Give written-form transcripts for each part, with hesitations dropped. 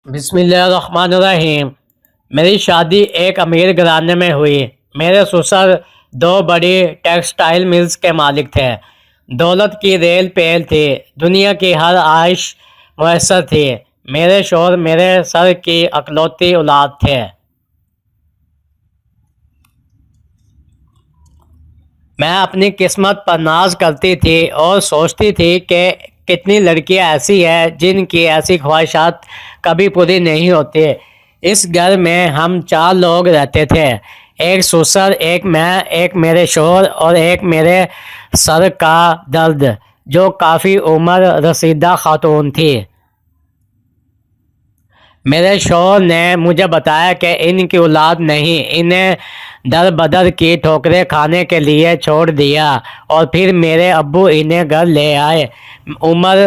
بسم اللہ الرحمن الرحیم۔ میری شادی ایک امیر گھرانے میں ہوئی۔ میرے سسر دو بڑی ٹیکسٹائل ملز کے مالک تھے۔ دولت کی ریل پیل تھی، دنیا کی ہر عائش میسر تھی۔ میرے شوہر میرے سر کی اکلوتی اولاد تھے۔ میں اپنی قسمت پر ناز کرتی تھی اور سوچتی تھی کہ کتنی لڑکیاں ایسی ہیں جن کی ایسی خواہشات کبھی پوری نہیں ہوتی۔ اس گھر میں ہم 4 لوگ رہتے تھے، ایک سسر، ایک میں، ایک میرے شوہر اور ایک میرے سر کا درد جو کافی عمر رسیدہ خاتون تھی۔ میرے شوہر نے مجھے بتایا کہ ان کی اولاد نہیں، انہیں در بدر کی ٹھوکریں کھانے کے لیے چھوڑ دیا، اور پھر میرے ابو انہیں گھر لے آئے۔ عمر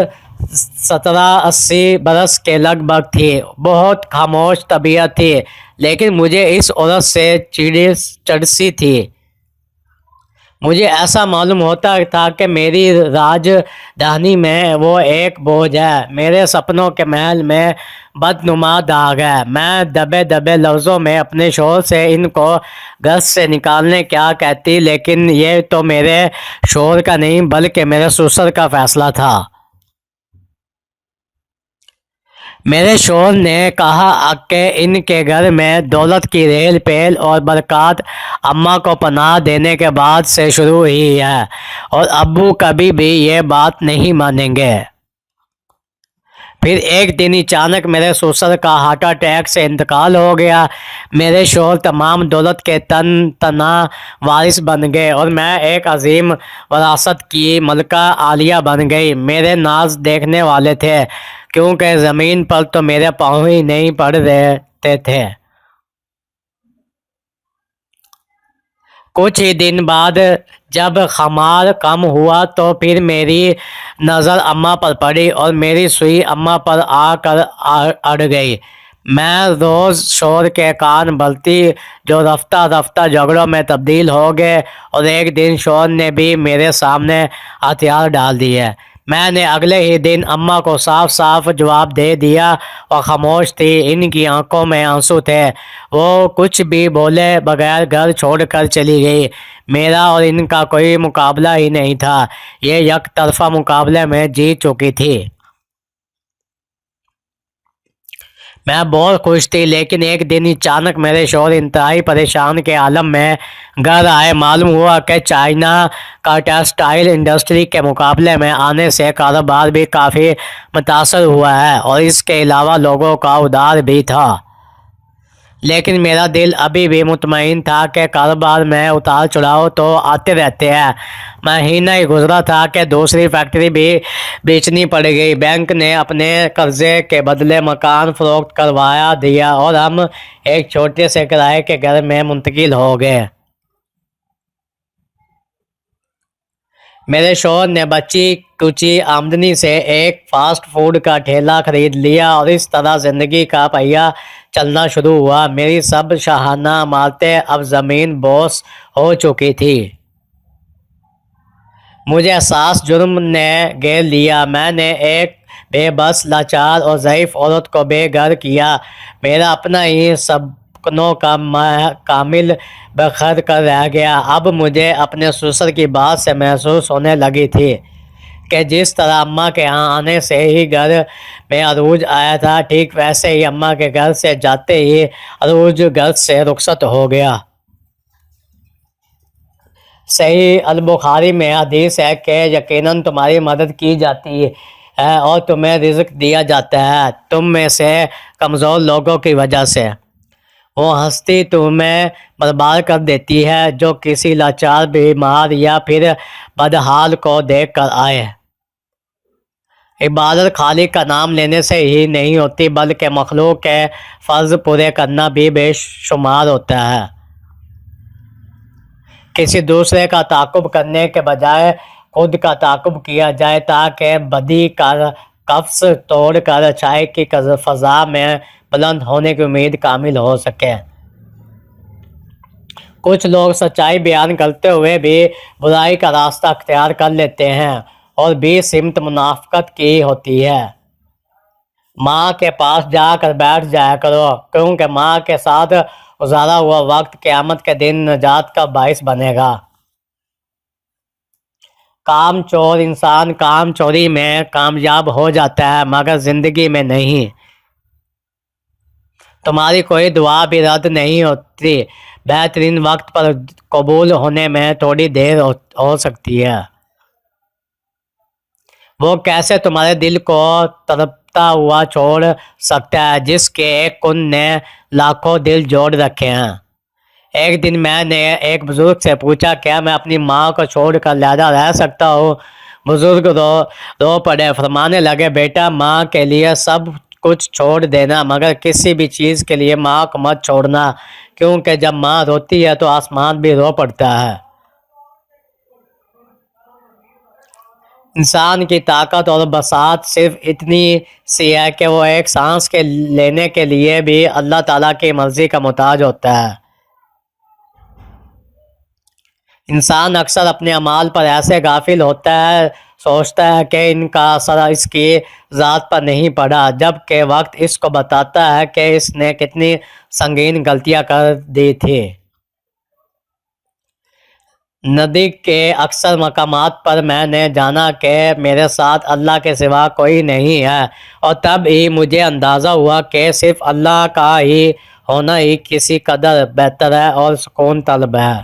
70-80 برس کے لگ بھگ تھی، بہت خاموش طبیعت تھی، لیکن مجھے اس عورت سے چڑ سی تھی۔ مجھے ایسا معلوم ہوتا تھا کہ میری راج دہانی میں وہ ایک بوجھ ہے، میرے سپنوں کے محل میں بدنما داغ ہے۔ میں دبے دبے لفظوں میں اپنے شوہر سے ان کو گھر سے نکالنے کیا کہتی، لیکن یہ تو میرے شوہر کا نہیں بلکہ میرے سسر کا فیصلہ تھا۔ میرے شوہر نے کہا کہ ان کے گھر میں دولت کی ریل پیل اور برکات اماں کو پناہ دینے کے بعد سے شروع ہوئی ہے، اور ابو کبھی بھی یہ بات نہیں مانیں گے۔ پھر ایک دن اچانک میرے سسر کا ہارٹ اٹیک سے انتقال ہو گیا۔ میرے شوہر تمام دولت کے تنہا وارث بن گئے اور میں ایک عظیم وراثت کی ملکہ عالیہ بن گئی۔ میرے ناز دیکھنے والے تھے، کیونکہ زمین پر تو میرے پاؤں ہی نہیں پڑ رہتے تھے۔ کچھ ہی دن بعد جب خمار کم ہوا تو پھر میری نظر اماں پر پڑی اور میری سوئی اماں پر آ کر اڑ گئی۔ میں روز شوہر کے کان بھرتی جو رفتہ رفتہ جھگڑوں میں تبدیل ہو گئے، اور ایک دن شوہر نے بھی میرے سامنے ہتھیار ڈال دیے۔ میں نے اگلے ہی دن اماں کو صاف صاف جواب دے دیا۔ وہ خاموش تھی، ان کی آنکھوں میں آنسو تھے، وہ کچھ بھی بولے بغیر گھر چھوڑ کر چلی گئی۔ میرا اور ان کا کوئی مقابلہ ہی نہیں تھا، یہ یک طرفہ مقابلے میں جیت چکی تھی۔ میں بہت خوش تھی، لیکن ایک دن اچانک میرے شوہر انتہائی پریشان کے عالم میں گھر آئے۔ معلوم ہوا کہ چائنا کا ٹیکسٹائل انڈسٹری کے مقابلے میں آنے سے کاروبار بھی کافی متاثر ہوا ہے، اور اس کے علاوہ لوگوں کا ادار بھی تھا۔ لیکن میرا دل ابھی بھی مطمئن تھا کہ کاروبار میں اتار چڑھاؤ تو آتے رہتے ہیں۔ مہینہ ہی گزرا تھا کہ دوسری فیکٹری بھی بیچنی پڑ گئی۔ بینک نے اپنے قرضے کے بدلے مکان فروخت کروا دیا اور ہم ایک چھوٹے سے کرائے کے گھر میں منتقل ہو گئے۔ میرے شوہر نے بچی کچی آمدنی سے ایک فاسٹ فوڈ کا ٹھیلا خرید لیا، اور اس طرح زندگی کا پہیہ چلنا شروع ہوا۔ میری سب شاہانہ عمارتیں اب زمین بوس ہو چکی تھی۔ مجھے احساس جرم نے گھیر لیا۔ میں نے ایک بے بس، لاچار اور ضعیف عورت کو بے گھر کیا۔ میرا اپنا ہی سکنوں کا کامل بخیر کر رہ گیا۔ اب مجھے اپنے سسر کی بات سے محسوس ہونے لگی تھی کہ جس طرح اماں کے ہاں آنے سے ہی گھر میں عروج آیا تھا، ٹھیک ویسے ہی اماں کے گھر سے جاتے ہی عروج گھر سے رخصت ہو گیا۔ صحیح البخاری میں حدیث ہے کہ یقیناً تمہاری مدد کی جاتی ہے اور تمہیں رزق دیا جاتا ہے، تم میں سے کمزور لوگوں کی وجہ سے۔ وہ ہستی تمہیں برباد کر دیتی ہے جو کسی لاچار، بیمار یا پھر بدحال کو دیکھ کر آئے۔ عبادت خالق کا نام لینے سے ہی نہیں ہوتی، بلکہ مخلوق کے فرض پورے کرنا بھی بے شمار ہوتا ہے۔ کسی دوسرے کا تعاقب کرنے کے بجائے خود کا تعاقب کیا جائے تاکہ بدی کا قفس توڑ کر اچھائی کی فضا میں بلند ہونے کی امید کامل ہو سکے۔ کچھ لوگ سچائی بیان کرتے ہوئے بھی برائی کا راستہ اختیار کر لیتے ہیں، اور بھی سمت منافقت کی ہوتی ہے۔ ماں کے پاس جا کر بیٹھ جایا کرو، کیونکہ ماں کے ساتھ گزارا ہوا وقت قیامت کے دن نجات کا باعث بنے گا۔ کام چور انسان کام چوری میں کامیاب ہو جاتا ہے مگر زندگی میں نہیں۔ تمہاری کوئی دعا بھی رد نہیں ہوتی، بہترین وقت پر قبول ہونے میں تھوڑی دیر ہو سکتی ہے۔ وہ کیسے تمہارے دل کو تڑپتا ہوا چھوڑ سکتا ہے جس کے ایک کن نے لاکھوں دل جوڑ رکھے ہیں۔ ایک دن میں نے ایک بزرگ سے پوچھا کیا میں اپنی ماں کو چھوڑ کر علیحدہ رہ سکتا ہوں؟ بزرگ رو پڑے، فرمانے لگے بیٹا ماں کے لیے سب کچھ چھوڑ دینا مگر کسی بھی چیز کے لیے ماں کو مت چھوڑنا، کیونکہ جب ماں روتی ہے تو آسمان بھی رو پڑتا ہے۔ انسان کی طاقت اور بساط صرف اتنی سی ہے کہ وہ ایک سانس کے لینے کے لیے بھی اللہ تعالیٰ کی مرضی کا محتاج ہوتا ہے۔ انسان اکثر اپنے اعمال پر ایسے غافل ہوتا ہے، سوچتا ہے کہ ان کا اثر اس کی ذات پر نہیں پڑا، جبکہ وقت اس کو بتاتا ہے کہ اس نے کتنی سنگین غلطیاں کر دی تھی۔ ندی کے اکثر مقامات پر میں نے جانا کہ میرے ساتھ اللہ کے سوا کوئی نہیں ہے، اور تب ہی مجھے اندازہ ہوا کہ صرف اللہ کا ہی ہونا ہی کسی قدر بہتر ہے اور سکون طلب ہے۔